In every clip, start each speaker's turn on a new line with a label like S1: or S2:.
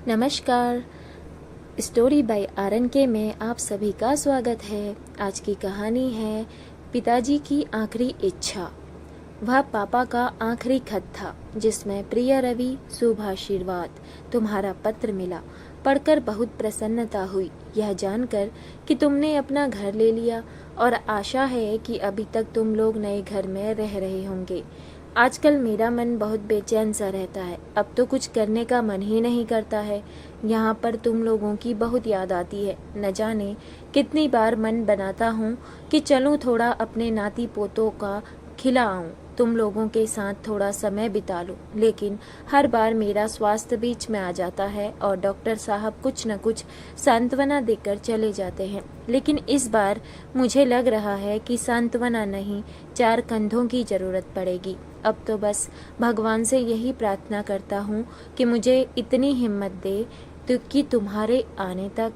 S1: नमस्कार। Story by RNK में आप सभी का स्वागत है। आज की कहानी है पिताजी की आखिरी इच्छा। वह पापा का आखिरी खत था जिसमें प्रिय रवि, शुभ आशीर्वाद, तुम्हारा पत्र मिला। पढ़कर बहुत प्रसन्नता हुई यह जानकर कि तुमने अपना घर ले लिया और आशा है कि अभी तक तुम लोग नए घर में रह रहे होंगे। आजकल मेरा मन बहुत बेचैन सा रहता है। अब तो कुछ करने का मन ही नहीं करता है। यहाँ पर तुम लोगों की बहुत याद आती है। न जाने कितनी बार मन बनाता हूँ कि चलूँ थोड़ा अपने नाती पोतों का खिला आऊँ, तुम लोगों के साथ थोड़ा समय बिता लूँ, लेकिन हर बार मेरा स्वास्थ्य बीच में आ जाता है और डॉक्टर साहब कुछ न कुछ सांत्वना देकर चले जाते हैं। लेकिन इस बार मुझे लग रहा है कि सांत्वना नहीं, 4 कंधों की जरूरत पड़ेगी। अब तो बस भगवान से यही प्रार्थना करता हूँ कि मुझे इतनी हिम्मत दे कि तुम्हारे आने तक।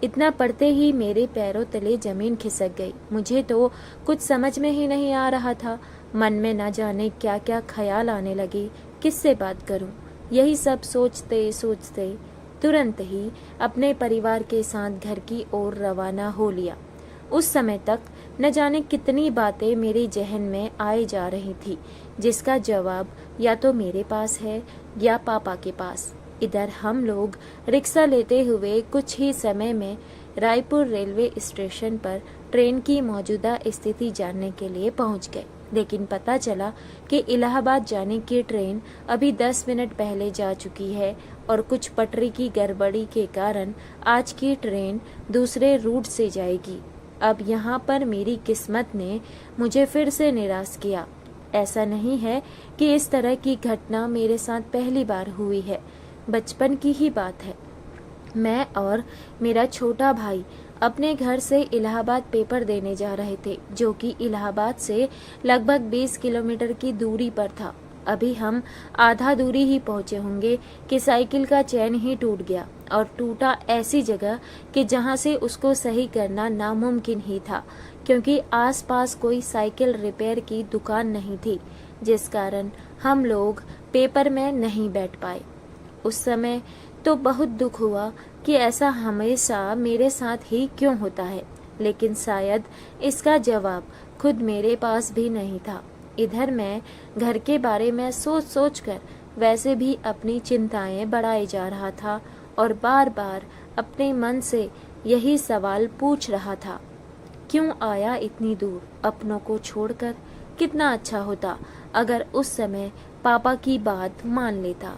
S1: इतना पढ़ते ही मेरे पैरों तले जमीन खिसक गई। मुझे तो कुछ समझ में ही नहीं आ रहा था। मन में न जाने क्या क्या ख्याल आने लगे, किससे बात करूं। यही सब सोचते सोचते तुरंत ही अपने परिवार के साथ घर की ओर रवाना हो लिया। उस समय तक न जाने कितनी बातें मेरे जहन में आए जा रही थी, जिसका जवाब या तो मेरे पास है या पापा के पास। इधर हम लोग रिक्शा लेते हुए कुछ ही समय में रायपुर रेलवे स्टेशन पर ट्रेन की मौजूदा स्थिति जानने के लिए पहुंच गए। लेकिन पता चला कि इलाहाबाद जाने की ट्रेन अभी 10 मिनट पहले जा चुकी है और कुछ पटरी की गड़बड़ी के कारण आज की ट्रेन दूसरे रूट से जाएगी। अब यहाँ पर मेरी किस्मत ने मुझे फिर से निराश किया। ऐसा नहीं है कि इस तरह की घटना मेरे साथ पहली बार हुई है। बचपन की ही बात है। मैं और मेरा छोटा भाई अपने घर से इलाहाबाद पेपर देने जा रहे थे, जो कि इलाहाबाद से लगभग 20 किलोमीटर की दूरी पर था। अभी हम आधा दूरी ही पहुंचे होंगे कि साइकिल का चैन ही टूट गया, और टूटा ऐसी जगह कि जहां से उसको सही करना नामुमकिन ही था, क्योंकि आसपास कोई साइकिल रिपेयर की दुकान नहीं थी, जिस कारण हम लोग पेपर में नहीं बैठ पाए। उस समय तो बहुत दुख हुआ कि ऐसा हमेशा मेरे साथ ही क्यों होता है, लेकिन शायद इसका जवाब खुद मेरे पास भी नहीं था। इधर मैं घर के बारे में सोच सोच कर वैसे भी अपनी चिंताएं बढ़ाए जा रहा था और बार बार अपने मन से यही सवाल पूछ रहा था, क्यों आया इतनी दूर अपनों को छोड़कर। कितना अच्छा होता अगर उस समय पापा की बात मान लेता।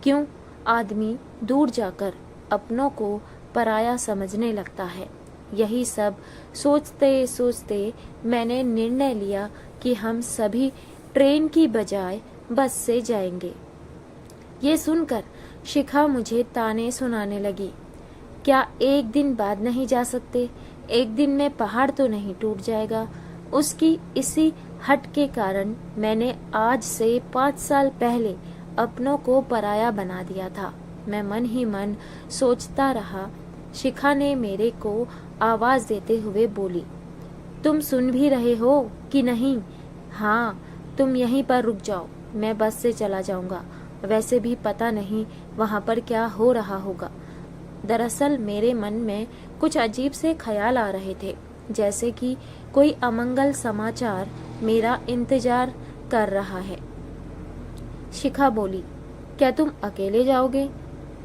S1: क्यों आदमी दूर जाकर अपनों को पराया समझने लगता है। यही सब सोचते सोचते मैंने निर्णय लिया कि हम सभी ट्रेन की बजाय बस से जाएंगे। ये सुनकर शिखा मुझे ताने सुनाने लगी। क्या एक दिन बाद नहीं जा सकते? एक दिन में पहाड़ तो नहीं टूट जाएगा? उसकी इसी हट के कारण मैंने आज से 5 साल पहले अपनों को पराया बना दिया था। मैं मन ही मन सोचता रहा। शिखा ने मेरे को आवाज देते हुए बोली, तुम सुन भी रहे हो कि नहीं? हाँ, तुम यहीं पर रुक जाओ, मैं बस से चला जाऊंगा। वैसे भी पता नहीं वहां पर क्या हो रहा होगा। दरअसल मेरे मन में कुछ अजीब से ख्याल आ रहे थे, जैसे कि कोई अमंगल समाचार मेरा इंतजार कर रहा है। शिखा बोली, क्या तुम अकेले जाओगे?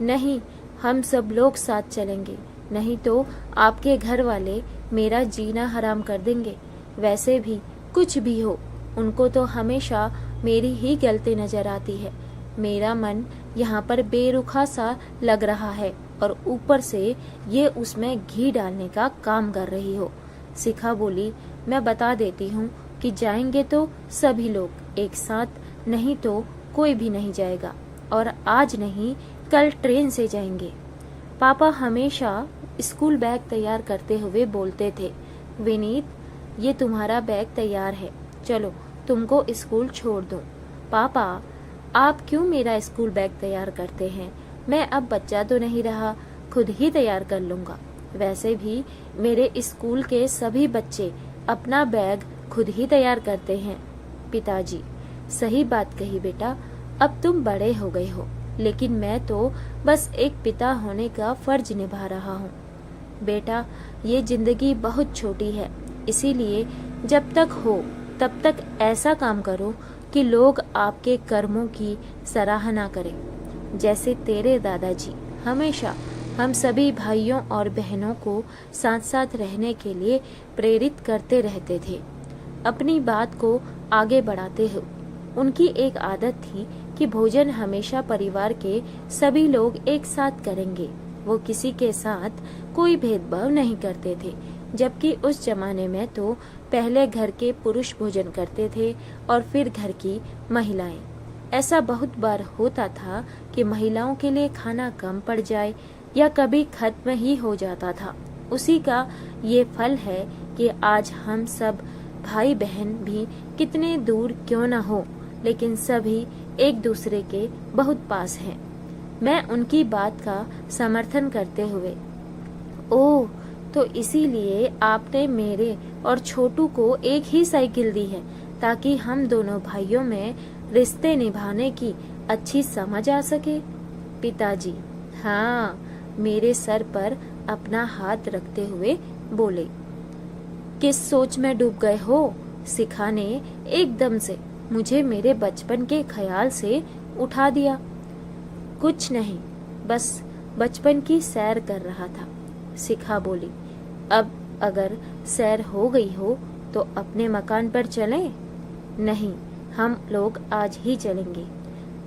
S1: नहीं, हम सब लोग साथ चलेंगे, नहीं तो आपके घर वाले मेरा जीना हराम कर देंगे। वैसे भी कुछ भी हो, उनको तो हमेशा मेरी ही गलती नजर आती है। मेरा मन यहाँ पर बेरुखा सा लग रहा है और ऊपर से ये उसमें घी डालने का काम कर रही हो। शिखा बोली, मैं बता देती हूँ कि जाएंगे तो सभी लोग एक साथ, नहीं तो कोई भी नहीं जाएगा, और आज नहीं कल ट्रेन से जाएंगे। पापा हमेशा स्कूल बैग तैयार करते हुए बोलते थे, विनीत, ये तुम्हारा बैग तैयार है, चलो तुमको स्कूल छोड़ दूं। पापा, आप क्यों मेरा स्कूल बैग तैयार करते हैं? मैं अब बच्चा तो नहीं रहा, खुद ही तैयार कर लूंगा। वैसे भी मेरे स्कूल के सभी बच्चे अपना बैग खुद ही तैयार करते हैं। पिताजी, सही बात कही बेटा, अब तुम बड़े हो गए हो, लेकिन मैं तो बस एक पिता होने का फर्ज निभा रहा हूँ। बेटा, ये जिंदगी बहुत छोटी है, इसीलिए जब तक हो तब तक ऐसा काम करो कि लोग आपके कर्मों की सराहना करें। जैसे तेरे दादाजी हमेशा हम सभी भाइयों और बहनों को साथ साथ रहने के लिए प्रेरित करते रहते थे। अपनी बात को आगे बढ़ाते हुए उनकी एक आदत थी कि भोजन हमेशा परिवार के सभी लोग एक साथ करेंगे। वो किसी के साथ कोई भेदभाव नहीं करते थे, जबकि उस जमाने में तो पहले घर के पुरुष भोजन करते थे और फिर घर की महिलाएं। ऐसा बहुत बार होता था कि महिलाओं के लिए खाना कम पड़ जाए या कभी खत्म ही हो जाता था। उसी का ये फल है कि आज हम सब भाई बहन भी कितने दूर क्यों न हो, लेकिन सभी एक दूसरे के बहुत पास हैं। मैं उनकी बात का समर्थन करते हुए, ओह, तो इसीलिए आपने मेरे और छोटू को एक ही साइकिल दी है, ताकि हम दोनों भाइयों में रिश्ते निभाने की अच्छी समझ आ सके। पिताजी हाँ, मेरे सर पर अपना हाथ रखते हुए बोले। किस सोच में डूब गए हो? शिखा ने एकदम से मुझे मेरे बचपन के ख्याल से उठा दिया। कुछ नहीं, बस बचपन की सैर कर रहा था, शिखा बोली। अब अगर सैर हो गई हो तो अपने मकान पर चलें? नहीं, हम लोग आज ही चलेंगे।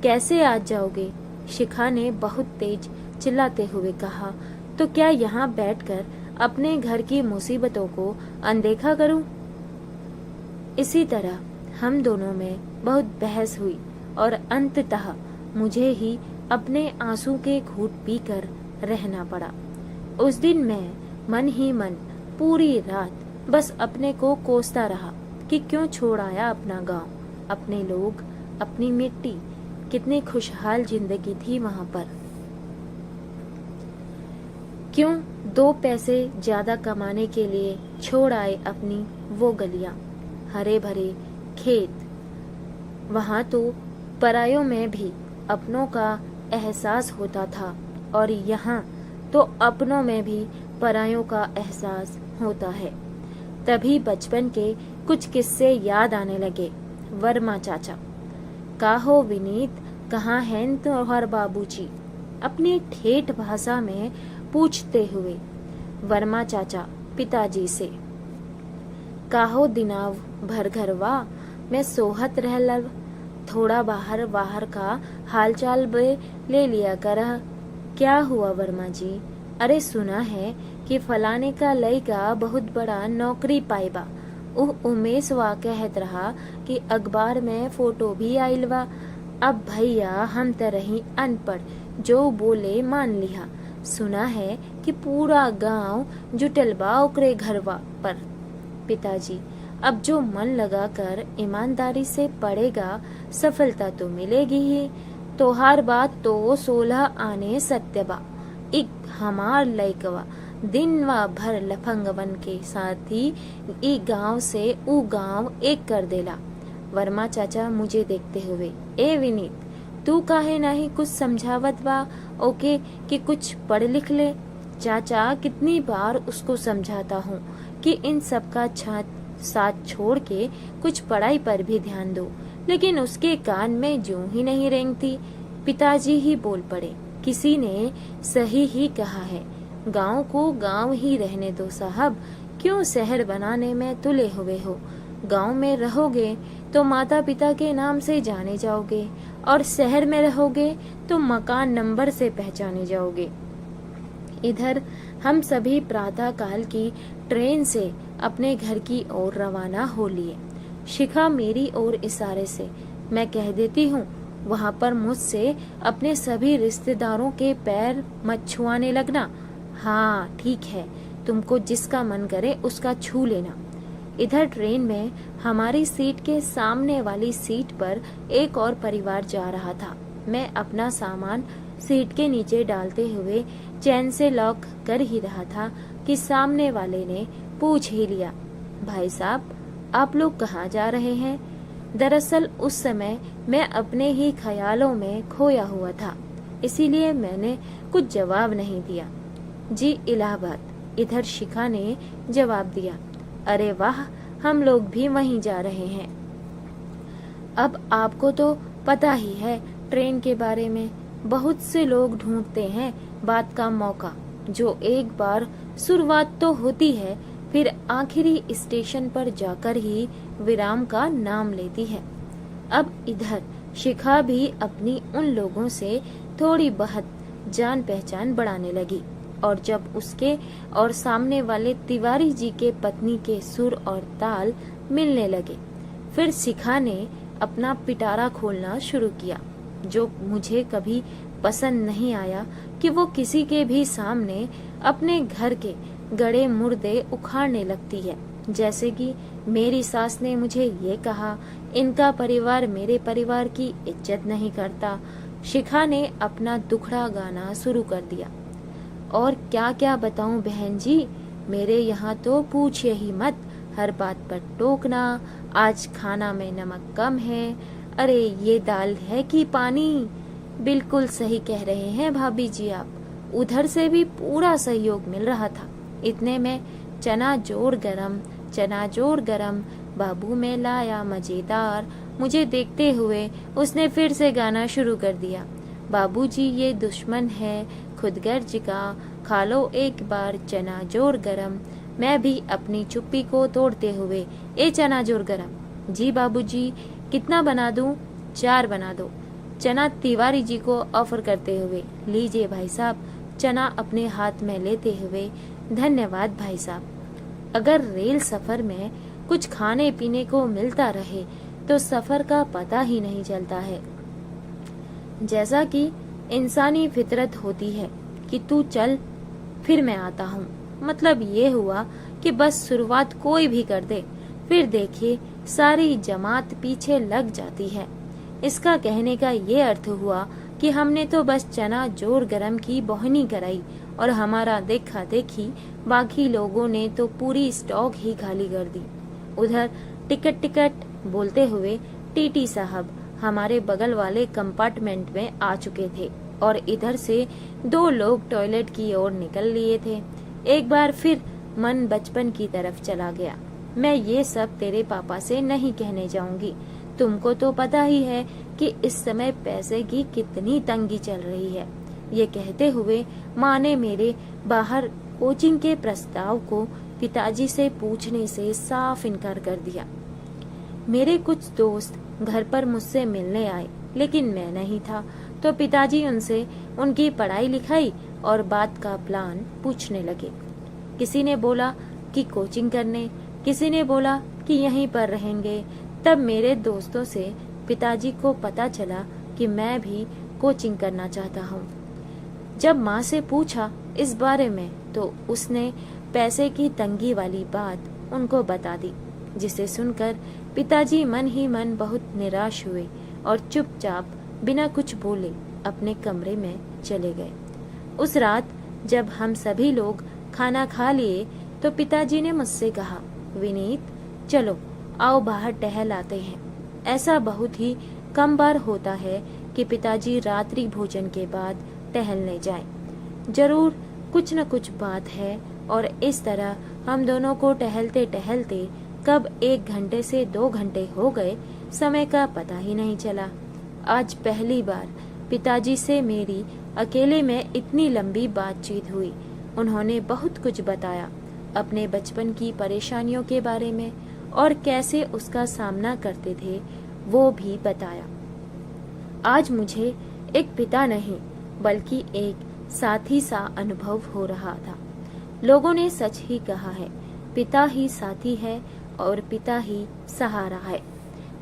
S1: कैसे आज जाओगे? शिखा ने बहुत तेज चिल्लाते हुए कहा। तो क्या यहाँ बैठकर अपने घर की मुसीबतों को अनदेखा करूं? इसी तरह हम दोनों में बहुत बहस हुई और अंततः मुझे ही अपने आंसू के घूंट पीकर रहना पड़ा। उस दिन मैं मन ही मन पूरी रात बस अपने को कोसता रहा कि क्यों छोड़ आया अपना गांव, अपने लोग, अपनी मिट्टी। कितनी खुशहाल जिंदगी थी वहां पर। क्यों 2 पैसे ज्यादा कमाने के लिए छोड़ आए अपनी वो गलियां, हरे भरे खेत। वहां तो परायों में भी अपनों का एहसास होता था और यहाँ तो अपनों में भी परायों का एहसास होता है। तभी बचपन के कुछ किस्से याद आने लगे। वर्मा चाचा, काहो विनीत, कहाँ हैं तुम्हार बाबूजी? अपनी ठेठ भाषा में पूछते हुए वर्मा चाचा पिताजी से। काहो दिनाव भर घरवा मैं सोहत रहलव, थोड़ा बाहर बाहर का हालचाल बे ले लिया कर। क्या हुआ वर्मा जी? अरे सुना है कि फलाने का लड़का बहुत बड़ा नौकरी पाएबा। उमेश वा कहत रहा कि अखबार में फोटो भी आइल बा। अब भैया हम तरही अनपढ़, जो बोले मान लिहा। सुना है कि पूरा गांव जुटल बा ओकरे घरवा पर। पिताजी, अब जो मन लगाकर ईमानदारी से पढ़ेगा सफलता तो मिलेगी ही। तोहार बात तो 16 आने सत्य बा। एक हमार लइकवा दिनवा भर लफंगवन के साथ ही ई गांव से ऊ गांव एक कर देला। वर्मा चाचा मुझे देखते हुए, ए विनीत, तू काहे नहीं कुछ समझावत बा ओके कि कुछ पढ़ लिख ले। चाचा कितनी बार उसको समझाता हूँ कि इन सब का साथ छोड़ के कुछ पढ़ाई पर भी ध्यान दो, लेकिन उसके कान में जूं ही नहीं रेंगती। पिताजी ही बोल पड़े, किसी ने सही ही कहा है, गांव को गांव ही रहने दो साहब, क्यों शहर बनाने में तुले हुए हो। गांव में रहोगे तो माता पिता के नाम से जाने जाओगे और शहर में रहोगे तो मकान नंबर से पहचाने जाओगे। इधर हम सभी प्रातः काल की ट्रेन से अपने घर की ओर रवाना हो लिए। शिखा मेरी ओर इशारे से, मैं कह देती हूँ वहाँ पर मुझसे अपने सभी रिश्तेदारों के पैर मत छुआने लगना। हाँ ठीक है, तुमको जिसका मन करे उसका छू लेना। इधर ट्रेन में हमारी सीट के सामने वाली सीट पर एक और परिवार जा रहा था। मैं अपना सामान सीट के नीचे डालते हुए चैन से लॉक कर ही रहा था कि सामने वाले ने पूछ ही लिया, भाई साहब आप लोग कहाँ जा रहे हैं? दरअसल उस समय मैं अपने ही ख्यालों में खोया हुआ था। इसीलिए मैंने कुछ जवाब नहीं दिया। जी इलाहाबाद, इधर शिखा ने जवाब दिया। अरे वाह, हम लोग भी वहीं जा रहे हैं। अब आपको तो पता ही है ट्रेन के बारे में, बहुत से लोग ढूंढते हैं बात का मौका, जो एक बार शुरुआत तो होती है फिर आखिरी स्टेशन पर जाकर ही विराम का नाम लेती है। अब इधर शिखा भी अपनी उन लोगों से थोड़ी बहुत जान पहचान बढ़ाने लगी, और जब उसके और सामने वाले तिवारी जी के पत्नी के सुर और ताल मिलने लगे, फिर शिखा ने अपना पिटारा खोलना शुरू किया, जो मुझे कभी पसंद नहीं आया कि वो किसी के भी सामने अपने घर के गड़े मुर्दे उखाड़ने लगती है। जैसे कि मेरी सास ने मुझे ये कहा, इनका परिवार मेरे परिवार की इज्जत नहीं करता। शिखा ने अपना दुखड़ा गाना शुरू कर दिया। और क्या क्या बताऊं बहन जी, मेरे यहाँ तो पूछिए ही मत, हर बात पर टोकना, आज खाना में नमक कम है, अरे ये दाल है कि पानी। बिल्कुल सही कह रहे हैं भाभी जी आप, उधर से भी पूरा सहयोग मिल रहा था। इतने में चना जोर गरम बाबू में लाया मजेदार। मुझे देखते हुए उसने फिर से गाना शुरू कर दिया। बाबूजी ये दुश्मन है खुदगर्ज का, खा लो एक बार चना जोर गरम। मैं भी अपनी चुप्पी को तोड़ते हुए, ए चना जोर गरम। जी बाबूजी, कितना बना दूं? 4 बना दो। चना तिवारी जी को ऑफर करते हुए, लीजिए भाई साहब। चना अपने हाथ में लेते हुए, धन्यवाद भाई साहब। अगर रेल सफर में कुछ खाने पीने को मिलता रहे तो सफर का पता ही नहीं चलता है। जैसा कि इंसानी फितरत होती है कि तू चल फिर मैं आता हूँ, मतलब ये हुआ कि बस शुरुआत कोई भी कर दे, फिर देखिए सारी जमात पीछे लग जाती है। इसका कहने का ये अर्थ हुआ कि हमने तो बस चना जोर गरम की बोहनी कराई और हमारा देखा देखी बाकी लोगों ने तो पूरी स्टॉक ही खाली कर दी। उधर टिकट टिकट बोलते हुए टीटी साहब हमारे बगल वाले कंपार्टमेंट में आ चुके थे और इधर से 2 लोग टॉयलेट की ओर निकल लिए थे। एक बार फिर मन बचपन की तरफ चला गया। मैं ये सब तेरे पापा से नहीं कहने जाऊंगी, तुमको तो पता ही है कि इस समय पैसे की कितनी तंगी चल रही है। ये कहते हुए माँ ने मेरे बाहर कोचिंग के प्रस्ताव को पिताजी से पूछने से साफ इनकार कर दिया। मेरे कुछ दोस्त घर पर मुझसे मिलने आए, लेकिन मैं नहीं था, तो पिताजी उनसे उनकी पढ़ाई लिखाई और बात का प्लान पूछने लगे। किसी ने बोला कि कोचिंग करने, किसी ने बोला कि यहीं पर रहेंगे। तब मेरे दोस्तों से पिताजी को पता चला कि मैं भी कोचिंग करना चाहता हूँ। जब माँ से पूछा इस बारे में तो उसने पैसे की तंगी वाली बात उनको बता दी, जिसे सुनकर पिताजी मन ही मन बहुत निराश हुए और चुपचाप बिना कुछ बोले अपने कमरे में चले गए। उस रात जब हम सभी लोग खाना खा लिए तो पिताजी ने मुझसे कहा, विनीत चलो आओ बाहर टहल आते हैं। ऐसा बहुत ही कम बार होता है कि पिताजी रात्रि भोजन के बाद टहलने जाएं। जरूर कुछ न कुछ बात है और इस तरह हम दोनों को टहलते टहलते कब 1 घंटे से 2 घंटे हो गए, समय का पता ही नहीं चला। आज पहली बार पिताजी से मेरी अकेले में इतनी लंबी बातचीत हुई। उन्होंने बहुत कुछ बताया, अपने बचपन की परेशानियों के बारे में और कैसे उसका सामना करते थे वो भी बताया। आज मुझे एक पिता नहीं बल्कि एक साथी सा अनुभव हो रहा था। लोगों ने सच ही कहा है, पिता ही साथी है और पिता ही सहारा है।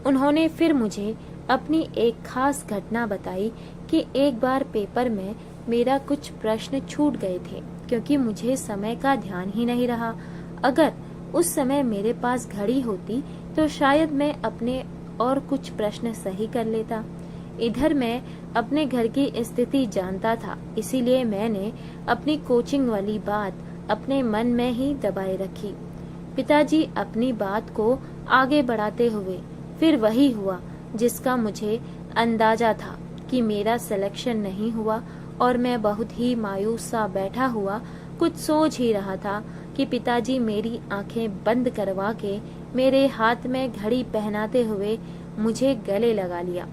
S1: उन्होंने फिर मुझे अपनी एक खास घटना बताई कि एक बार पेपर में मेरा कुछ प्रश्न छूट गए थे क्योंकि मुझे समय का ध्यान ही नहीं रहा। अगर उस समय मेरे पास घड़ी होती तो शायद मैं अपने और कुछ प्रश्न सही कर लेता। इधर मैं अपने घर की स्थिति जानता था, इसीलिए मैंने अपनी कोचिंग वाली बात अपने मन में ही दबाए रखी। पिताजी अपनी बात को आगे बढ़ाते हुए फिर वही हुआ जिसका मुझे अंदाजा था कि मेरा सिलेक्शन नहीं हुआ और मैं बहुत ही मायूस सा बैठा हुआ कुछ सोच ही रहा था कि पिताजी मेरी आंखें बंद करवा के मेरे हाथ में घड़ी पहनाते हुए मुझे गले लगा लिया।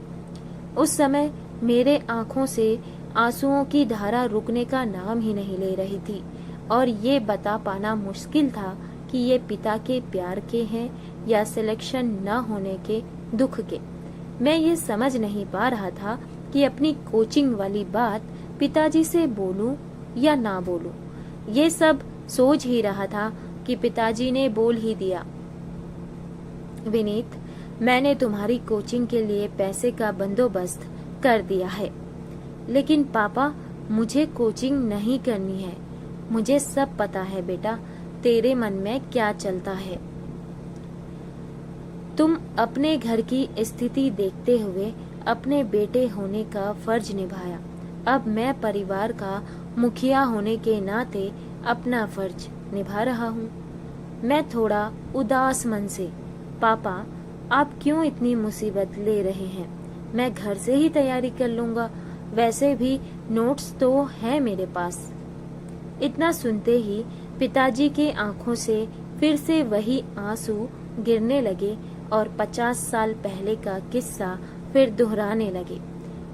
S1: उस समय मेरे आंखों से आंसुओं की धारा रुकने का नाम ही नहीं ले रही थी और ये बता पाना मुश्किल था कि ये पिता के प्यार के हैं या सिलेक्शन न होने के दुख के। मैं ये समझ नहीं पा रहा था कि अपनी कोचिंग वाली बात पिताजी से बोलूं या ना बोलूं। ये सब सोच ही रहा था कि पिताजी ने बोल ही दिया, विनीत, मैंने तुम्हारी कोचिंग के लिए पैसे का बंदोबस्त कर दिया है। लेकिन पापा, मुझे कोचिंग नहीं करनी है। मुझे सब पता है बेटा, तेरे मन में क्या चलता है। तुम अपने घर की स्थिति देखते हुए अपने बेटे होने का फर्ज निभाया। अब मैं परिवार का मुखिया होने के नाते अपना फर्ज निभा रहा हूँ। मैं थोड़ा उदास मन से, पापा आप क्यों इतनी मुसीबत ले रहे हैं? मैं घर से ही तैयारी कर लूंगा, वैसे भी नोट्स तो है मेरे पास। इतना सुनते ही पिताजी के आंखों से फिर से वही आंसू गिरने लगे और 50 साल पहले का किस्सा फिर दोहराने लगे,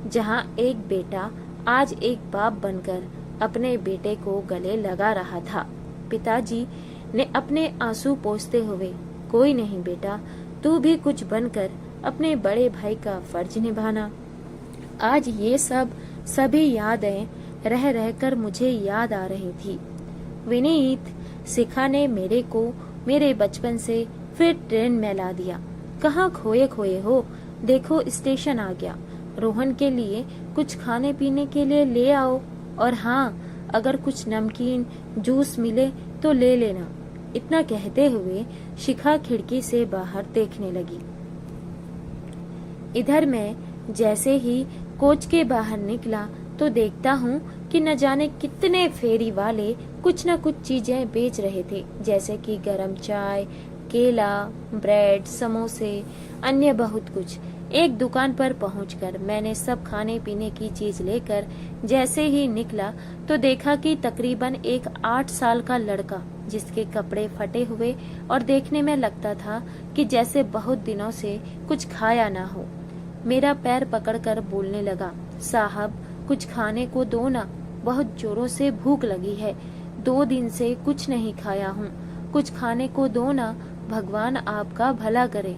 S1: जहां एक बेटा आज एक बाप बनकर अपने बेटे को गले लगा रहा था। पिताजी ने अपने आंसू पोंछते हुए, कोई नहीं बेटा, तू भी कुछ बनकर अपने बड़े भाई का फर्ज निभाना। आज ये सब सभी यादें रह रहकर मुझे याद आ रही थी। विनीत, शिखा ने मेरे को मेरे बचपन से फिर ट्रेन में ला दिया। कहाँ खोए खोए हो? देखो स्टेशन आ गया। रोहन के लिए कुछ खाने पीने के लिए ले आओ, और हाँ, अगर कुछ नमकीन जूस मिले तो ले लेना। इतना कहते हुए शिखा खिड़की से बाहर देखने लगी। इधर मैं जैसे ही कोच के बाहर निकला तो देखता हूँ कि न जाने कितने फेरी वाले कुछ न कुछ चीजें बेच रहे थे, जैसे कि गरम चाय, केला, ब्रेड, समोसे, अन्य बहुत कुछ। एक दुकान पर पहुंचकर मैंने सब खाने पीने की चीज लेकर जैसे ही निकला तो देखा कि तकरीबन एक 8 साल का लड़का, जिसके कपड़े फटे हुए और देखने में लगता था कि जैसे बहुत दिनों से कुछ खाया ना हो, मेरा पैर पकड़कर बोलने लगा, साहब कुछ खाने को दो ना, बहुत जोरों से भूख लगी है, 2 दिन से कुछ नहीं खाया हूँ, कुछ खाने को दो ना, भगवान आपका भला करे।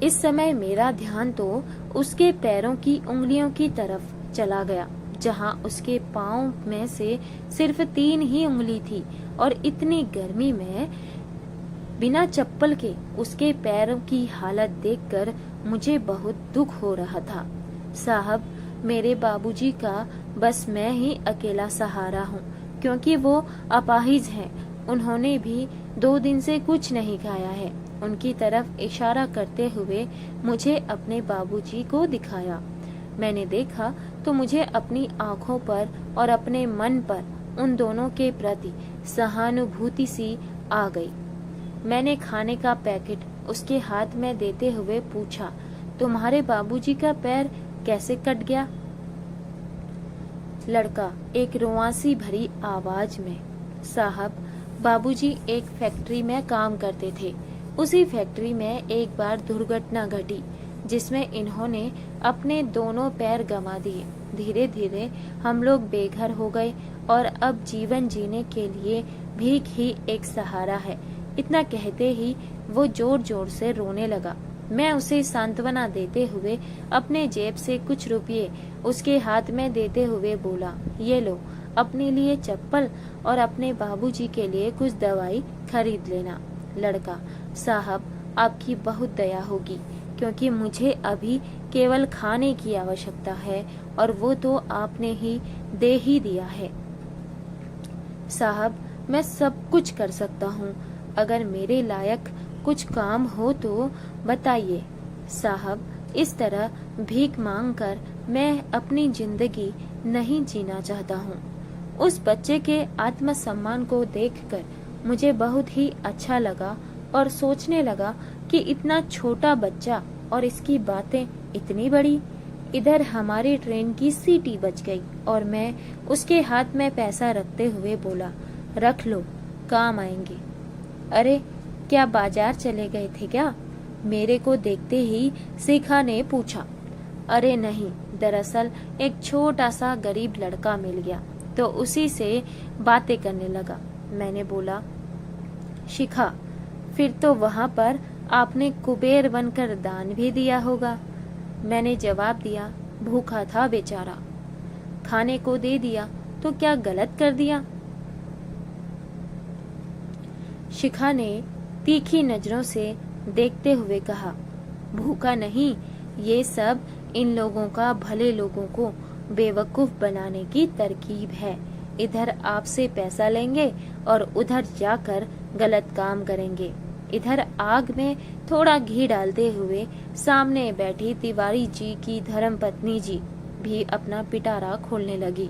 S1: इस समय मेरा ध्यान तो उसके पैरों की उंगलियों की तरफ चला गया, जहां उसके पाँव में से सिर्फ 3 ही उंगली थी और इतनी गर्मी में बिना चप्पल के उसके पैरों की हालत देखकर मुझे बहुत दुख हो रहा था। साहब, मेरे बाबूजी का बस मैं ही अकेला सहारा हूँ, क्योंकि वो अपाहिज हैं। उन्होंने भी 2 दिन से कुछ नहीं खाया है। उनकी तरफ इशारा करते हुए मुझे अपने बाबूजी को दिखाया। मैंने देखा तो मुझे अपनी आंखों पर और अपने मन पर उन दोनों के प्रति सहानुभूति सी आ गई। मैंने खाने का पैकेट उसके हाथ में देते हुए पूछा, तुम्हारे बाबूजी का पैर कैसे कट गया? लड़का एक रुआंसी भरी आवाज में, साहब बाबूजी एक फैक्ट्री में काम करते थे। उसी फैक्ट्री में एक बार दुर्घटना घटी, जिसमें इन्होंने अपने दोनों पैर गंवा दिए। धीरे धीरे हम लोग बेघर हो गए और अब जीवन जीने के लिए भीख ही एक सहारा है। इतना कहते ही वो जोर जोर से रोने लगा। मैं उसे सांत्वना देते हुए अपने जेब से कुछ रुपये उसके हाथ में देते हुए बोला, ये लो, अपने लिए चप्पल और अपने बाबूजी के लिए कुछ दवाई खरीद लेना। लड़का, साहब आपकी बहुत दया होगी, क्योंकि मुझे अभी केवल खाने की आवश्यकता है और वो तो आपने ही दे ही दिया है। साहब, मैं सब कुछ कर सकता हूँ, अगर मेरे लायक कुछ काम हो तो बताइए। साहब, इस तरह भीख मांगकर मैं अपनी जिंदगी नहीं जीना चाहता हूँ। उस बच्चे के आत्मसम्मान को देखकर मुझे बहुत ही अच्छा लगा और सोचने लगा कि इतना छोटा बच्चा और इसकी बातें इतनी बड़ी। इधर हमारी ट्रेन की सीटी बज गई और मैं उसके हाथ में पैसा रखते हुए बोला, रख लो, काम आएंगे। अरे क्या बाजार चले गए थे क्या? मेरे को देखते ही शिखा ने पूछा। अरे नहीं, दरअसल एक छोटा सा गरीब लड़का मिल गया तो उसी से बातें करने लगा। मैंने बोला, शिखा, फिर तो वहां पर आपने कुबेर बनकर दान भी दिया होगा। मैंने जवाब दिया, भूखा था बेचारा, खाने को दे दिया तो क्या गलत कर दिया? शिखा ने तीखी नजरों से देखते हुए कहा, भूखा नहीं, ये सब इन लोगों का भले लोगों को बेवकूफ बनाने की तरकीब है। इधर आपसे पैसा लेंगे और उधर जाकर गलत काम करेंगे। इधर आग में थोड़ा घी डालते हुए सामने बैठी तिवारी जी की धर्मपत्नी जी भी अपना पिटारा खोलने लगी।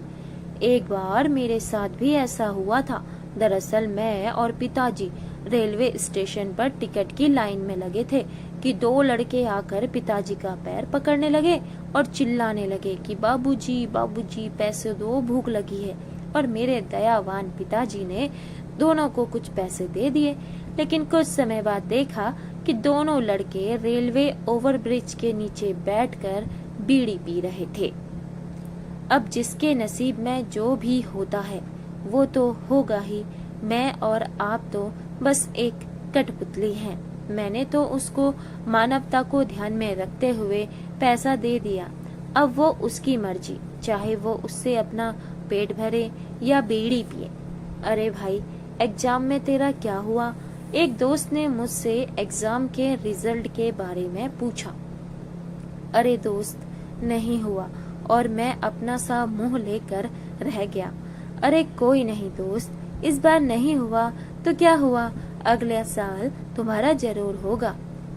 S1: एक बार मेरे साथ भी ऐसा हुआ था। दरअसल मैं और पिताजी रेलवे स्टेशन पर टिकट की लाइन में लगे थे कि दो लड़के आकर पिताजी का पैर पकड़ने लगे और चिल्लाने लगे कि बाबूजी बाबूजी पैसे दो, भूख लगी है। और मेरे दयावान पिताजी ने दोनों को कुछ पैसे दे दिए, लेकिन कुछ समय बाद देखा कि दोनों लड़के रेलवे ओवरब्रिज के नीचे बैठकर बीड़ी पी रहे थे। अब जिसके नसीब में जो भी होता है वो तो होगा ही। मैं और आप तो बस एक कठपुतली हैं। मैंने तो उसको मानवता को ध्यान में रखते हुए पैसा दे दिया। अब वो उसकी मर्जी, चाहे वो उससे अपना पेट भरे या बीड़ी पिए। अरे भाई, एग्जाम में तेरा क्या हुआ? एक दोस्त ने मुझसे एग्जाम के रिजल्ट के बारे में पूछा। अरे दोस्त, नहीं हुआ, और मैं अपना सा मुंह लेकर रह गया। अरे कोई नहीं दोस्त, इस बार नहीं हुआ तो क्या हुआ, अगले साल तुम्हारा जरूर होगा।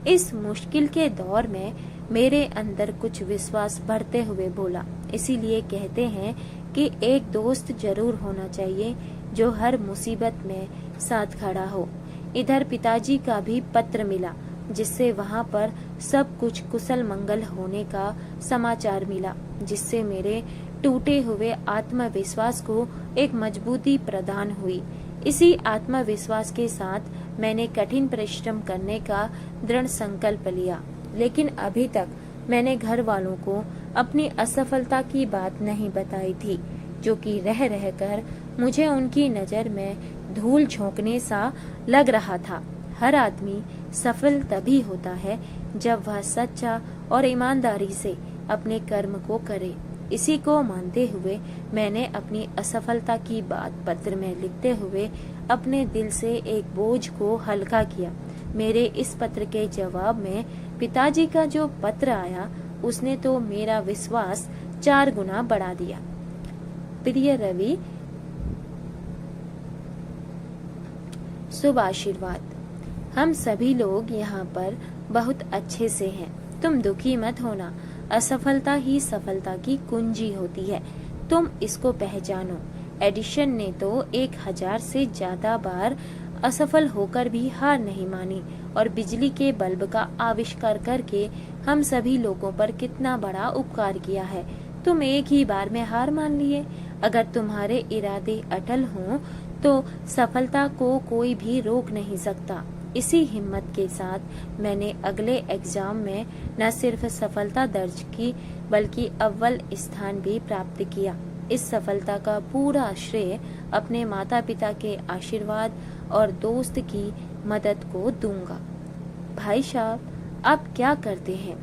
S1: इस मुश्किल के दौर में मेरे अंदर कुछ विश्वास बढ़ते हुए बोला, इसीलिए कहते हैं कि एक दोस्त जरूर होना चाहिए जो हर मुसीबत में साथ खड़ा हो। इधर पिताजी का भी पत्र मिला, जिससे वहां पर सब कुछ कुशल मंगल होने का समाचार मिला, जिससे मेरे टूटे हुए आत्मविश्वास को एक मजबूती प्रदान हुई। इसी आत्मविश्वास के साथ मैंने कठिन परिश्रम करने का दृढ़ संकल्प लिया, लेकिन अभी तक मैंने घर वालों को अपनी असफलता की बात नहीं बताई थी, जो कि रह रहकर मुझे उनकी नजर में धूल झोंकने सा लग रहा था। हर आदमी सफल तभी होता है जब वह सच्चा और ईमानदारी से अपने कर्म को करे। इसी को मानते हुए मैंने अपनी असफलता की बात पत्र में लिखते हुए अपने दिल से एक बोझ को हल्का किया। मेरे इस पत्र के जवाब में पिताजी का जो पत्र आया, उसने तो मेरा विश्वास 4 गुना बढ़ा दिया। प्रिय रवि, शुभ आशीर्वाद। हम सभी लोग यहाँ पर बहुत अच्छे से हैं। तुम दुखी मत होना। असफलता ही सफलता की कुंजी होती है, तुम इसको पहचानो। एडिशन ने तो 1000 से ज्यादा बार असफल होकर भी हार नहीं मानी और बिजली के बल्ब का आविष्कार करके हम सभी लोगों पर कितना बड़ा उपकार किया है। तुम एक ही बार में हार मान लिए। अगर तुम्हारे इरादे अटल हों तो सफलता को कोई भी रोक नहीं सकता। इसी हिम्मत के साथ मैंने अगले एग्जाम में न सिर्फ सफलता दर्ज की, बल्कि अव्वल स्थान भी प्राप्त किया। इस सफलता का पूरा श्रेय अपने माता पिता के आशीर्वाद और दोस्त की मदद को दूंगा। भाई साहब, आप क्या करते हैं?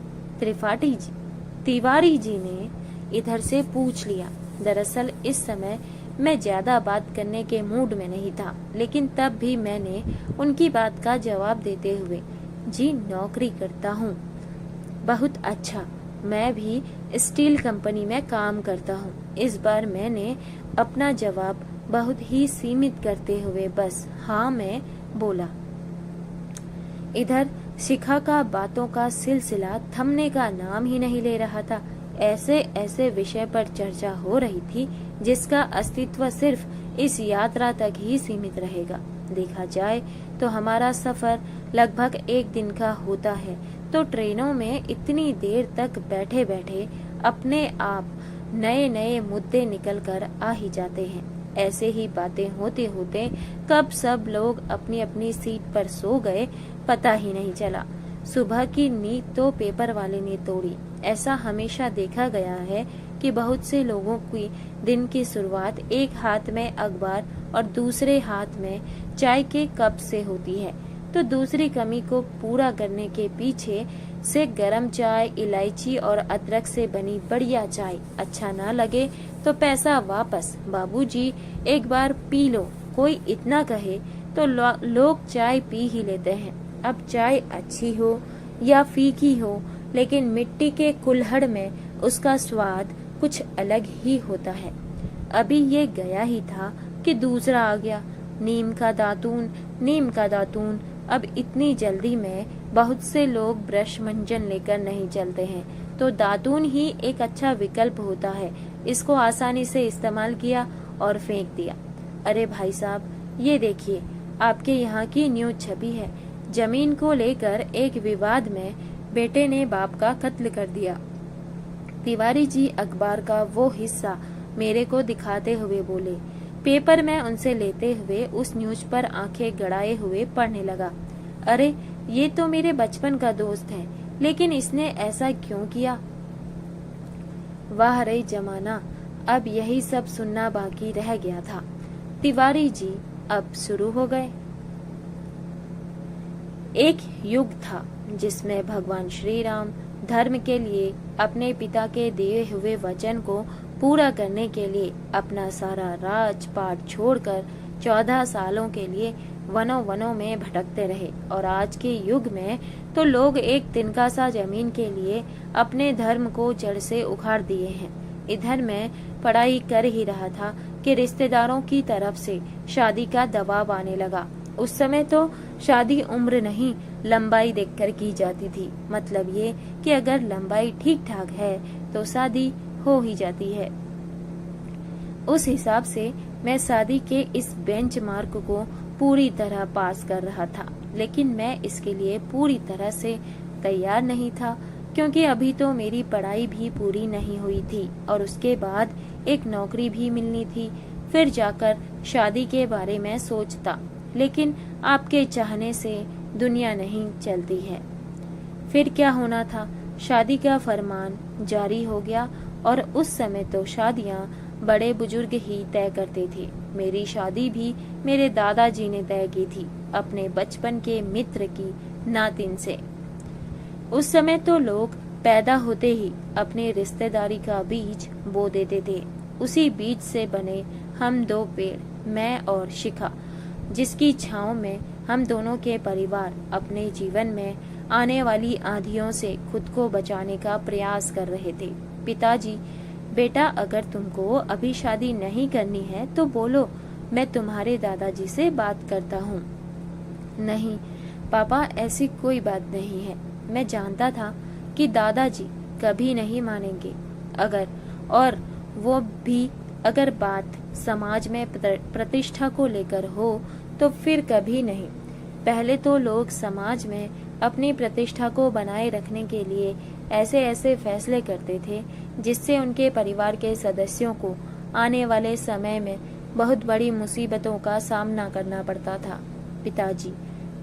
S1: तिवारी जी ने इधर से पूछ लिया। दरअसल इस समय मैं ज्यादा बात करने के मूड में नहीं था, लेकिन तब भी मैंने उनकी बात का जवाब देते हुए, जी नौकरी करता हूँ। बहुत अच्छा, मैं भी स्टील कंपनी में काम करता हूँ। इस बार मैंने अपना जवाब बहुत ही सीमित करते हुए बस हाँ में बोला। इधर शिखा का बातों का सिलसिला थमने का नाम ही नहीं ले रहा था। ऐसे ऐसे विषय पर चर्चा हो रही थी जिसका अस्तित्व सिर्फ इस यात्रा तक ही सीमित रहेगा। देखा जाए तो हमारा सफर लगभग 1 दिन का होता है, तो ट्रेनों में इतनी देर तक बैठे बैठे अपने आप नए नए मुद्दे निकल कर आ ही जाते हैं। ऐसे ही बातें होते होते कब सब लोग अपनी अपनी सीट पर सो गए, पता ही नहीं चला। सुबह की नींद तो पेपर वाले ने तोड़ी। ऐसा हमेशा देखा गया है कि बहुत से लोगों की दिन की शुरुआत एक हाथ में अखबार और दूसरे हाथ में चाय के कप से होती है, तो दूसरी कमी को पूरा करने के पीछे से गरम चाय, इलायची और अदरक से बनी बढ़िया चाय अच्छा ना लगे तो पैसा वापस, बाबूजी एक बार पी लो, कोई इतना कहे तो लोग चाय पी ही लेते हैं। अब चाय अच्छी हो या फीकी हो, लेकिन मिट्टी के कुल्हड़ में उसका स्वाद कुछ अलग ही होता है। अभी ये गया ही था कि दूसरा आ गया, नीम का दातून। नीम का दातून अब इतनी जल्दी में बहुत से लोग ब्रश मंजन लेकर नहीं चलते हैं, तो दातून ही एक अच्छा विकल्प होता है। इसको आसानी से इस्तेमाल किया और फेंक दिया। अरे भाई साहब, ये देखिए, आपके यहाँ की न्यूज छपी है। जमीन को लेकर एक विवाद में बेटे ने बाप का कत्ल कर दिया। तिवारी जी अखबार का वो हिस्सा मेरे को दिखाते हुए बोले। पेपर में उनसे लेते हुए उस न्यूज पर आंखें गड़ाए हुए पढ़ने लगा। अरे, ये तो मेरे बचपन का दोस्त है, लेकिन इसने ऐसा क्यों किया? वाह रे जमाना, अब यही सब सुनना बाकी रह गया था। तिवारी जी अब शुरू हो गए। एक युग था जिसमें भगवान श्री राम धर्म के लिए अपने पिता के दिए हुए वचन को पूरा करने के लिए अपना सारा राजपाट छोड़कर 14 सालों के लिए वनों वनों में भटकते रहे। और आज के युग में तो लोग एक तिनका सा जमीन के लिए अपने धर्म को जड़ से उखाड़ दिए हैं। इधर मैं पढ़ाई कर ही रहा था कि रिश्तेदारों की तरफ से शादी का दबाव आने लगा। उस समय तो शादी उम्र नहीं, लंबाई देखकर की जाती थी। मतलब ये कि अगर लंबाई ठीक ठाक है तो शादी हो ही जाती है। उस हिसाब से मैं शादी के इस बेंचमार्क को पूरी तरह पास कर रहा था, लेकिन मैं इसके लिए पूरी तरह से तैयार नहीं था, क्योंकि अभी तो मेरी पढ़ाई भी पूरी नहीं हुई थी और उसके बाद एक नौकरी भी मिलनी थी। फिर जाकर शादी के बारे में सोचता, लेकिन आपके चाहने से दुनिया नहीं चलती है। फिर क्या होना था, शादी का फरमान जारी हो गया और उस समय तो शादियां बड़े बुजुर्ग ही तय करते थे। मेरी शादी भी मेरे दादाजी ने तय की थी, अपने बचपन के मित्र की नातिन से। उस समय तो लोग पैदा होते ही अपने रिश्तेदारी का बीज बो देते थे। उसी बीज से बने हम दो पेड़, मैं और शिखा, जिसकी छांव में हम दोनों के परिवार अपने जीवन में आने वाली आंधियों से खुद को बचाने का प्रयास कर रहे थे। पिताजी, बेटा अगर तुमको अभी शादी नहीं करनी है तो बोलो, मैं तुम्हारे दादाजी से बात करता हूँ। नहीं पापा, ऐसी कोई बात नहीं है। मैं जानता था कि दादाजी कभी नहीं मानेंगे। वो भी अगर बात समाज में प्रतिष्ठा को लेकर हो तो फिर कभी नहीं। पहले तो लोग समाज में अपनी प्रतिष्ठा को बनाए रखने के लिए ऐसे ऐसे फैसले करते थे जिससे उनके परिवार के सदस्यों को आने वाले समय में बहुत बड़ी मुसीबतों का सामना करना पड़ता था। पिताजी,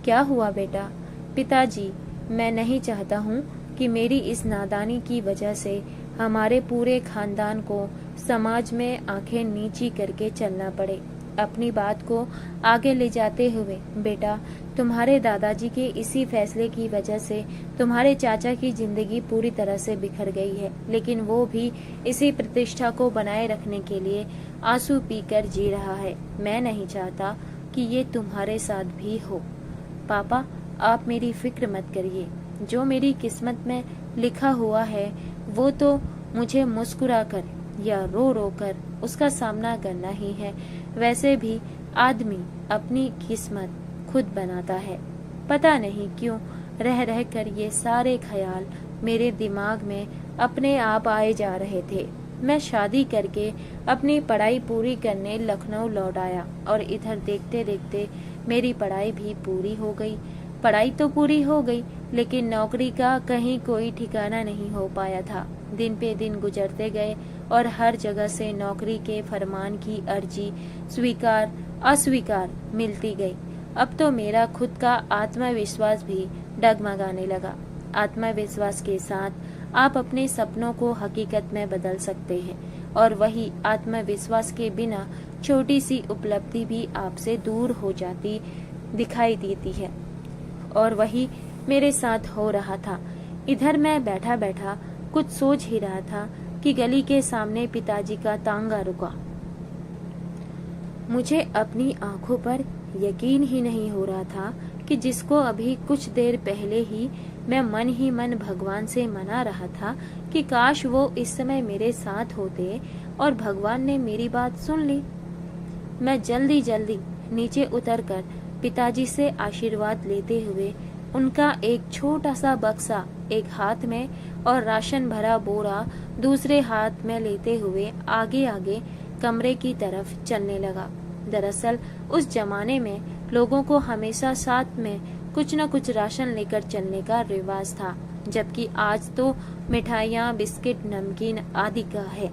S1: क्या हुआ बेटा? पिताजी, मैं नहीं चाहता हूँ कि मेरी इस नादानी की वजह से हमारे पूरे खानदान को समाज में आंखें नीची करके चलना पड़े। अपनी बात को आगे ले जाते हुए, बेटा, तुम्हारे दादाजी के इसी फैसले की वजह से तुम्हारे चाचा की जिंदगी पूरी तरह से बिखर गई है, लेकिन वो भी इसी प्रतिष्ठा को बनाए रखने के लिए आंसू पीकर जी रहा है। मैं नहीं चाहता कि ये तुम्हारे साथ भी हो। पापा, आप मेरी फिक्र मत करिए। जो मेरी किस्मत में लिखा हुआ है वो तो मुझे मुस्कुरा कर या रो रो कर उसका सामना करना ही है। वैसे भी आदमी अपनी किस्मत खुद बनाता है। पता नहीं क्यों रह रह कर ये सारे ख्याल मेरे दिमाग में अपने आप आए जा रहे थे। मैं शादी करके अपनी पढ़ाई पूरी करने लखनऊ लौट आया और इधर देखते देखते मेरी पढ़ाई भी पूरी हो गई। पढ़ाई तो पूरी हो गई, लेकिन नौकरी का कहीं कोई ठिकाना नहीं हो पाया था। दिन पे दिन गुजरते गए और हर जगह से नौकरी के फरमान की अर्जी स्वीकार अस्वीकार मिलती गई। अब तो मेरा खुद का आत्मविश्वास भी डगमगाने लगा। आत्मविश्वास के साथ आप अपने सपनों को हकीकत में बदल सकते हैं और वही आत्मविश्वास के बिना छोटी सी उपलब्धि भी आपसे दूर हो जाती दिखाई देती है। और वही मेरे साथ हो रहा था। इधर मैं बैठा बैठा कुछ सोच ही रहा था कि गली के सामने पिताजी का तांगा रुका। मुझे अपनी आंखों पर यकीन ही नहीं हो रहा था कि जिसको अभी कुछ देर पहले ही मैं मन ही मन भगवान से मना रहा था कि काश वो इस समय मेरे साथ होते और भगवान ने मेरी बात सुन ली। मैं जल्दी जल्दी नीचे उतरकर पिताजी से आशीर्वाद लेते हुए उनका एक छोटा सा बक्सा एक हाथ में और राशन भरा बोरा दूसरे हाथ में लेते हुए आगे आगे कमरे की तरफ चलने लगा। दरअसल उस जमाने में लोगों को हमेशा साथ में कुछ न कुछ राशन लेकर चलने का रिवाज था, जबकि आज तो मिठाइयाँ, बिस्किट, नमकीन आदि का है।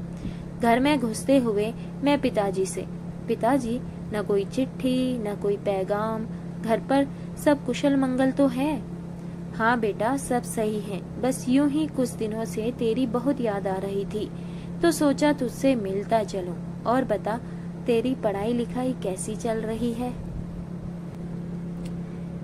S1: घर में घुसते हुए मैं पिताजी से, पिताजी न कोई चिट्ठी न कोई पैगाम, घर पर सब कुशल मंगल तो है? हाँ बेटा, सब सही है, बस यूं ही कुछ दिनों से तेरी बहुत याद आ रही थी तो सोचा तुझसे मिलता चलूं। और बता, तेरी पढ़ाई लिखाई कैसी चल रही है?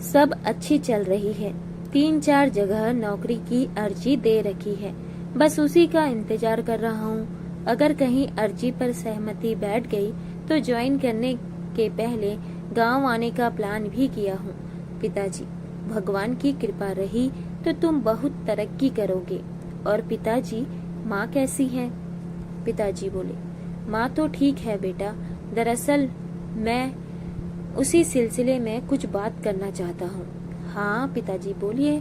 S1: सब अच्छी चल रही है। 3-4 जगह नौकरी की अर्जी दे रखी है, बस उसी का इंतजार कर रहा हूँ। अगर कहीं अर्जी पर सहमति बैठ गई तो ज्वाइन करने के पहले गांव आने का प्लान भी किया हूँ। पिताजी, भगवान की कृपा रही तो तुम बहुत तरक्की करोगे। और पिताजी, माँ कैसी है? पिताजी बोले, माँ तो ठीक है बेटा, दरअसल मैं उसी सिलसिले में कुछ बात करना चाहता हूँ। हाँ पिताजी बोलिए।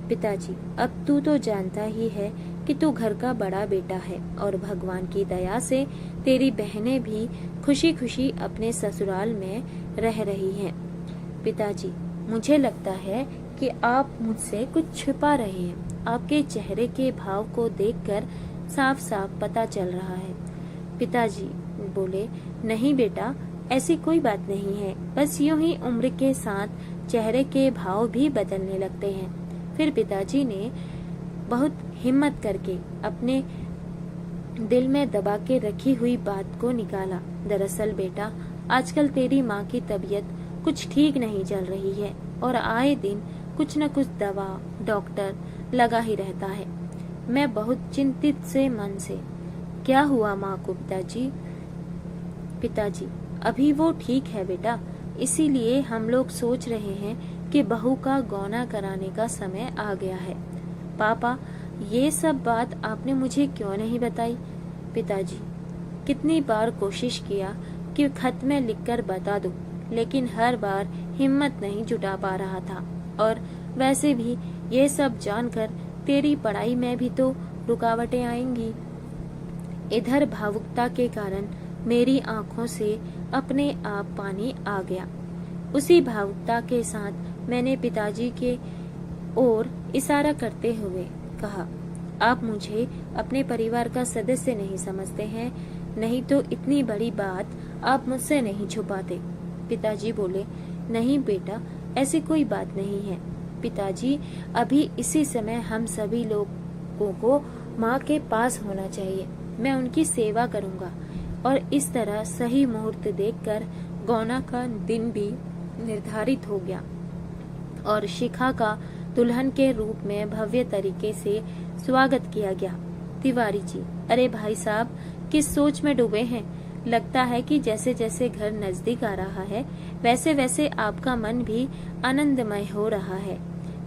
S1: पिताजी, अब तू तो जानता ही है कि तू घर का बड़ा बेटा है और भगवान की दया से तेरी बहनें भी खुशी खुशी अपने ससुराल में रह रही हैं। पिताजी, मुझे लगता है कि आप मुझसे कुछ छिपा रहे हैं। आपके चेहरे के भाव को देखकर साफ साफ पता चल रहा है। पिताजी बोले, नहीं बेटा, ऐसी कोई बात नहीं है, बस यूं ही उम्र के साथ चेहरे के भाव भी बदलने लगते हैं। फिर पिताजी ने बहुत हिम्मत करके अपने दिल में दबा के रखी हुई बात को निकाला। दरअसल बेटा, आजकल तेरी माँ की तबीयत कुछ ठीक नहीं चल रही है और आए दिन कुछ न कुछ दवा डॉक्टर लगा ही रहता है। मैं बहुत चिंतित से मन से। क्या हुआ माँ को पिताजी? पिताजी, अभी वो ठीक है बेटा, इसीलिए हम लोग सोच रहे हैं कि बहू का गौना कराने का समय आ गया है। पापा, ये सब बात आपने मुझे क्यों नहीं बताई? पिताजी, कितनी बार कोशिश किया कि खत में लिखकर बता दूं, लेकिन हर बार हिम्मत नहीं जुटा पा रहा था। और वैसे भी ये सब जानकर तेरी पढ़ाई में भी तो रुकावटें आएंगी। इधर भावुकता के कारण मेरी आंखों से अपने आप पानी आ गया। उसी भावुकता के साथ मैंने पिताजी के ओर इशारा करते हुए कहा, आप मुझे अपने परिवार का सदस्य नहीं समझते हैं, नहीं तो इतनी बड़ी बात आप मुझसे नहीं छुपाते। पिताजी बोले, नहीं बेटा, ऐसी कोई बात नहीं है। पिताजी, अभी इसी समय हम सभी लोगों को माँ के पास होना चाहिए। मैं उनकी सेवा करूँगा। और इस तरह सही मुहूर्त देखकर गौना का दिन भी निर्धारित हो गया और शिखा का दुल्हन के रूप में भव्य तरीके से स्वागत किया गया। तिवारी जी, अरे भाई साहब, किस सोच में डूबे हैं? लगता है कि जैसे जैसे घर नजदीक आ रहा है वैसे वैसे आपका मन भी आनंदमय हो रहा है।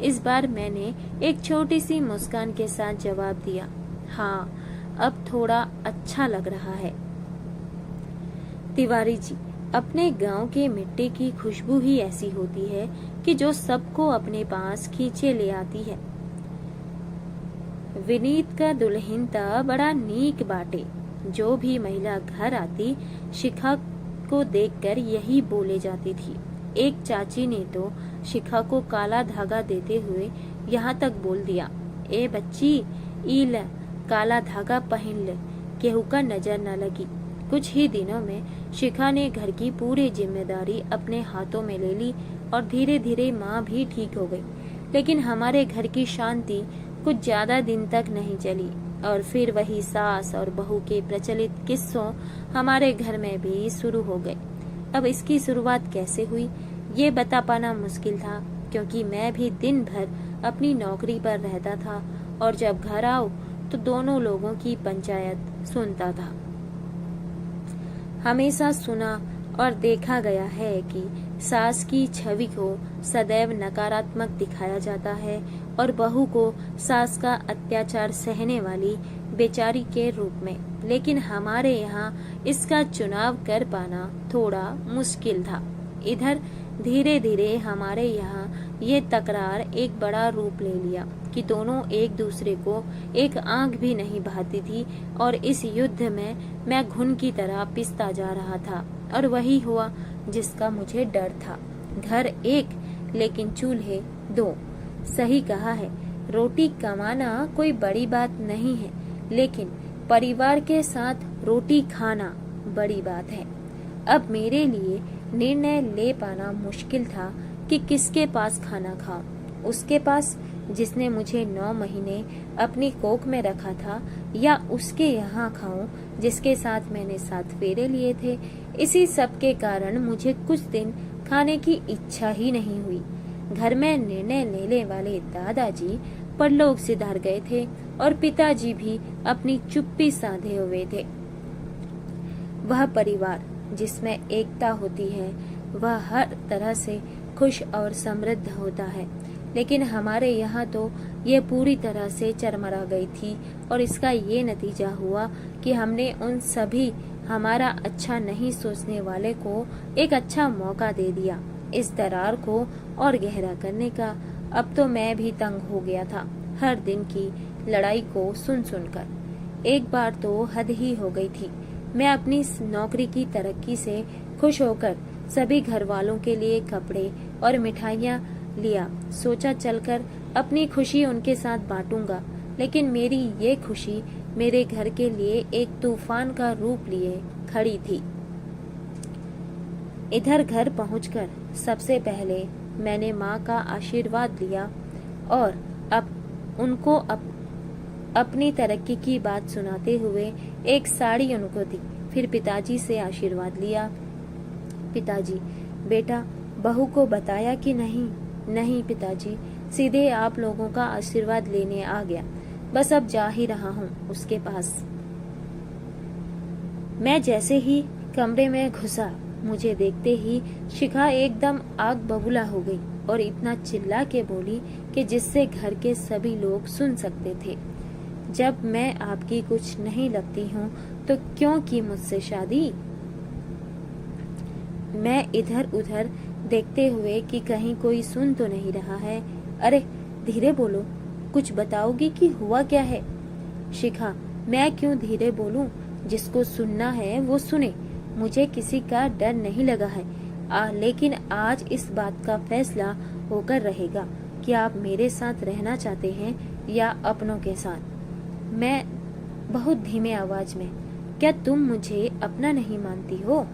S1: इस बार मैंने एक छोटी सी मुस्कान के साथ जवाब दिया, हाँ, अब थोड़ा अच्छा लग रहा है। तिवारी जी, अपने गांव के मिट्टी की खुशबू ही ऐसी होती है कि जो सबको अपने पास खींचे ले आती है। विनीत का दुल्हन ता बड़ा नीक बाटे। जो भी महिला घर आती शिखा को देखकर यही बोले जाती थी। एक चाची ने तो शिखा को काला धागा देते हुए यहाँ तक बोल दिया, ए बच्ची, इल काला धागा पहन ले, केहू का नजर न लगी। कुछ ही दिनों में शिखा ने घर की पूरी जिम्मेदारी अपने हाथों में ले ली और धीरे धीरे माँ भी ठीक हो गई। लेकिन हमारे घर की शांति कुछ ज्यादा दिन तक नहीं चली और फिर वही सास और बहू के प्रचलित किस्सों हमारे घर में भी शुरू हो गए। अब इसकी शुरुआत कैसे हुई ये बता पाना मुश्किल था, क्योंकि मैं भी दिन भर अपनी नौकरी पर रहता था और जब घर आओ तो दोनों लोगों की पंचायत सुनता था। हमेशा सुना और देखा गया है कि सास की छवि को सदैव नकारात्मक दिखाया जाता है और बहू को सास का अत्याचार सहने वाली बेचारी के रूप में। लेकिन हमारे यहाँ इसका चुनाव कर पाना थोड़ा मुश्किल था। इधर धीरे धीरे हमारे यहाँ ये तकरार एक बड़ा रूप ले लिया कि दोनों एक दूसरे को एक आंख भी नहीं बहाती थी और इस युद्ध में मैं घुन की तरह पिसता जा रहा था। और वही हुआ जिसका मुझे डर था। घर एक लेकिन चूल्हे दो। सही कहा है, रोटी कमाना कोई बड़ी बात नहीं है, लेकिन परिवार के साथ रोटी खाना बड़ी बात है। अब मेरे लिए निर्णय ले पाना मुश्किल था कि किसके पास खाना खाऊं। उसके पास जिसने मुझे 9 महीने अपनी कोख में रखा था, या उसके यहाँ खाऊं जिसके साथ मैंने 7 फेरे लिए थे। इसी सब के कारण मुझे कुछ दिन खाने की इच्छा ही नहीं हुई। घर में निर्णय लेने वाले दादाजी परलोक सिधार गए थे और पिताजी भी अपनी चुप्पी साधे हुए थे। वह परिवार जिसमें एकता होती है वह हर तरह से खुश और समृद्ध होता है, लेकिन हमारे यहाँ तो ये पूरी तरह से चरमरा गई थी और इसका ये नतीजा हुआ कि हमने उन सभी हमारा अच्छा नहीं सोचने वाले को एक अच्छा मौका दे दिया इस दरार को और गहरा करने का। अब तो मैं भी तंग हो गया था हर दिन की लड़ाई को सुन सुनकर। एक बार तो हद ही हो गई थी। मैं अपनी नौकरी की तरक्की से खुश होकर सभी घर वालों के लिए कपड़े और मिठाइयाँ लिया। सोचा चलकर अपनी खुशी उनके साथ बांटूंगा, लेकिन मेरी ये खुशी मेरे घर के लिए एक तूफान का रूप लिए खड़ी थी। इधर घर पहुंचकर सबसे पहले मैंने माँ का आशीर्वाद लिया और अब उनको अपनी तरक्की की बात सुनाते हुए एक साड़ी उनको दी। फिर पिताजी से आशीर्वाद लिया। पिताजी, बेटा बहू को बताया कि नहीं? नहीं पिताजी, सीधे आप लोगों का आशीर्वाद लेने आ गया। बस अब जा ही रहा हूँ उसके पास। मैं जैसे ही कमरे में घुसा, मुझे देखते ही शिखा एकदम आग बबूला हो गई और इतना चिल्ला के बोली कि जिससे घर के सभी लोग सुन सकते थे। जब मैं आपकी कुछ नहीं लगती हूँ तो क्यों की मुझसे शादी? मैं इधर उधर देखते हुए कि कहीं कोई सुन तो नहीं रहा है। अरे धीरे बोलो, कुछ बताओगी कि हुआ क्या है? शिखा, मैं क्यों धीरे बोलूं? जिसको सुनना है वो सुने। मुझे किसी का डर नहीं लगा है। लेकिन आज इस बात का फैसला होकर रहेगा कि आप मेरे साथ रहना चाहते हैं या अपनों के साथ। मैं बहुत धीमे आवाज में, क्या तुम मुझे अपना नहीं मानती हो?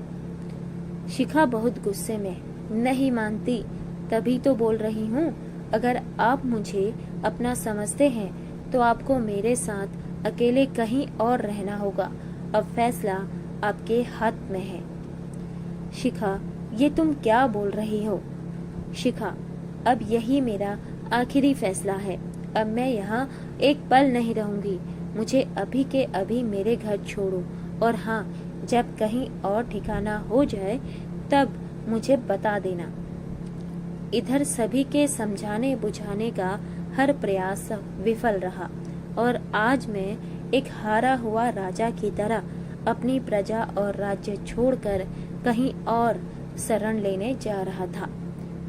S1: शिखा बहुत गुस्से में, नहीं मानती तभी तो बोल रही हूँ। अगर आप मुझे अपना समझते हैं तो आपको मेरे साथ अकेले कहीं और रहना होगा। अब फैसला आपके हाथ में है। शिखा, ये तुम क्या बोल रही हो? शिखा, अब यही मेरा आखिरी फैसला है। अब मैं यहाँ एक पल नहीं रहूंगी। मुझे अभी के अभी मेरे घर छोड़ो, और हाँ, जब कहीं और ठिकाना हो जाए तब मुझे बता देना। इधर सभी के समझाने बुझाने का हर प्रयास विफल रहा और आज मैं एक हारा हुआ राजा की तरह अपनी प्रजा और राज्य छोड़कर कहीं और शरण लेने जा रहा था।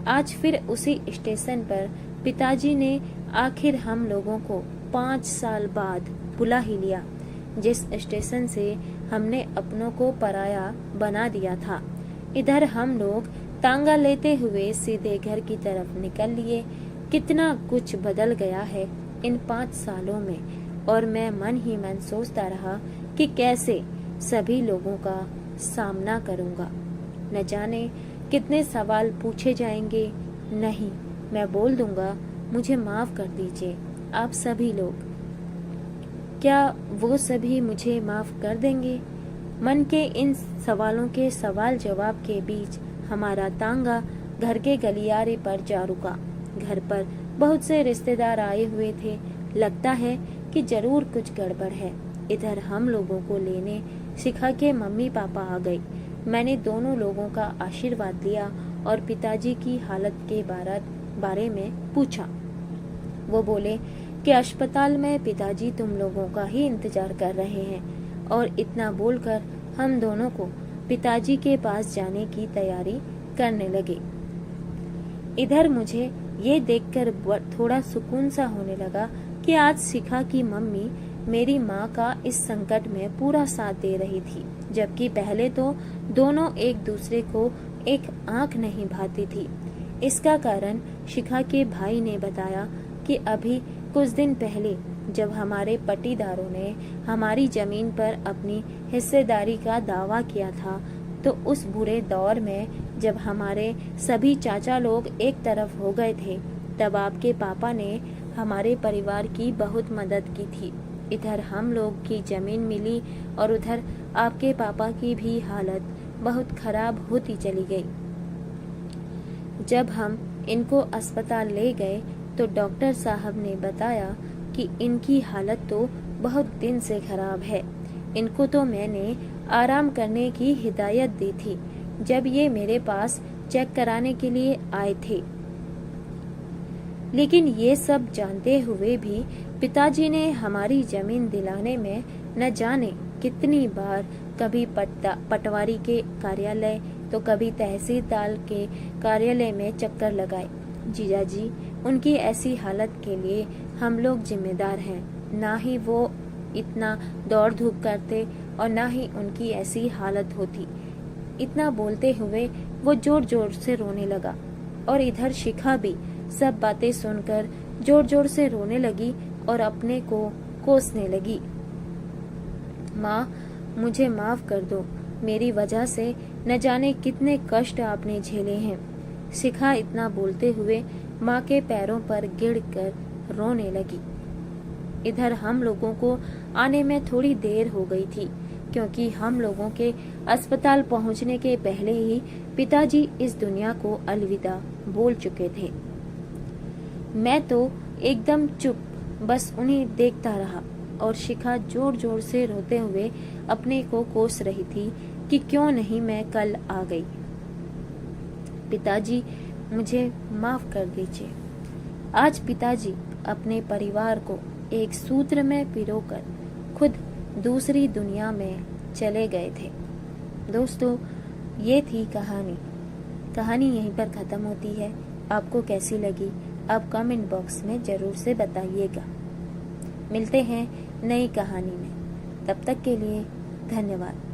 S1: आज फिर उसी स्टेशन पर पिताजी ने आखिर हम लोगों को 5 साल बाद बुला ही लिया, जिस स्टेशन से हमने अपनों को पराया बना दिया था। इधर हम लोग तांगा लेते हुए सीधे घर की तरफ निकल लिए। कितना कुछ बदल गया है इन 5 सालों में, और मैं मन ही मन सोचता रहा कि कैसे सभी लोगों का सामना करूंगा। न जाने कितने सवाल पूछे जाएंगे। नहीं, मैं बोल दूंगा, मुझे माफ कर दीजिए आप सभी लोग। क्या वो सभी मुझे माफ कर देंगे? मन के इन सवालों के सवाल जवाब के बीच हमारा तांगा घर के गलियारे पर जा रुका। घर पर बहुत से रिश्तेदार आए हुए थे। लगता है कि जरूर कुछ गड़बड़ है। इधर हम लोगों को लेने शिखा के मम्मी पापा आ गए। मैंने दोनों लोगों का आशीर्वाद लिया और पिताजी की हालत के बारे में पूछा। वो बोले कि अस्पताल में पिताजी तुम लोगों का ही इंतजार कर रहे हैं, और इतना बोलकर हम दोनों को पिताजी के पास जाने की तैयारी करने लगे। इधर मुझे ये देखकर थोड़ा सुकून सा होने लगा कि आज शिखा की मम्मी मेरी माँ का इस संकट में पूरा साथ दे रही थी, जबकि पहले तो दोनों एक दूसरे को एक आंख नहीं भाती थी। इसका कारण शिखा के भाई ने बताया कि अभी कुछ दिन पहले जब हमारे पट्टीदारों ने हमारी जमीन पर अपनी हिस्सेदारी का दावा किया था, तो उस बुरे दौर में जब हमारे सभी चाचा लोग एक तरफ हो गए थे, तब आपके पापा ने हमारे परिवार की बहुत मदद की थी। इधर हम लोग की जमीन मिली और उधर आपके पापा की भी हालत बहुत खराब होती चली गई। जब हम इनको अस्पताल ले गए तो डॉक्टर साहब ने बताया कि इनकी हालत तो बहुत दिन से खराब है। इनको तो मैंने आराम करने की हिदायत दी थी जब ये मेरे पास चेक कराने के लिए आए थे। लेकिन ये सब जानते हुए भी पिताजी ने हमारी जमीन दिलाने में न जाने कितनी बार कभी पटवारी के कार्यालय तो कभी तहसीलदार के कार्यालय में चक्कर लगाए। जीजाजी, उनकी ऐसी हालत के लिए हम लोग जिम्मेदार हैं। ना ही वो इतना दौड़ धूप करते और ना ही उनकी ऐसी हालत होती। इतना बोलते हुए वो जोर जोर से रोने लगा और इधर शिखा भी सब बातें सुनकर जोर जोर से रोने लगी और अपने को कोसने लगी। माँ, मुझे माफ कर दो। मेरी वजह से न जाने कितने कष्ट आपने झेले हैं। शिखा इतना बोलते हुए माँ के पैरों पर गिरकर रोने लगी। इधर हम लोगों को आने में थोड़ी देर हो गई थी, क्योंकि हम लोगों के अस्पताल पहुंचने के पहले ही पिताजी इस दुनिया को अलविदा बोल चुके थे। मैं तो एकदम चुप बस उन्हें देखता रहा और शिखा जोर जोर से रोते हुए अपने को कोस रही थी कि क्यों नहीं मैं कल आ गई। पिताजी, मुझे माफ कर दीजिए। आज पिताजी अपने परिवार को एक सूत्र में पिरोकर खुद दूसरी दुनिया में चले गए थे। दोस्तों, ये थी कहानी। कहानी यहीं पर खत्म होती है। आपको कैसी लगी आप कमेंट बॉक्स में जरूर से बताइएगा। मिलते हैं नई कहानी में। तब तक के लिए धन्यवाद।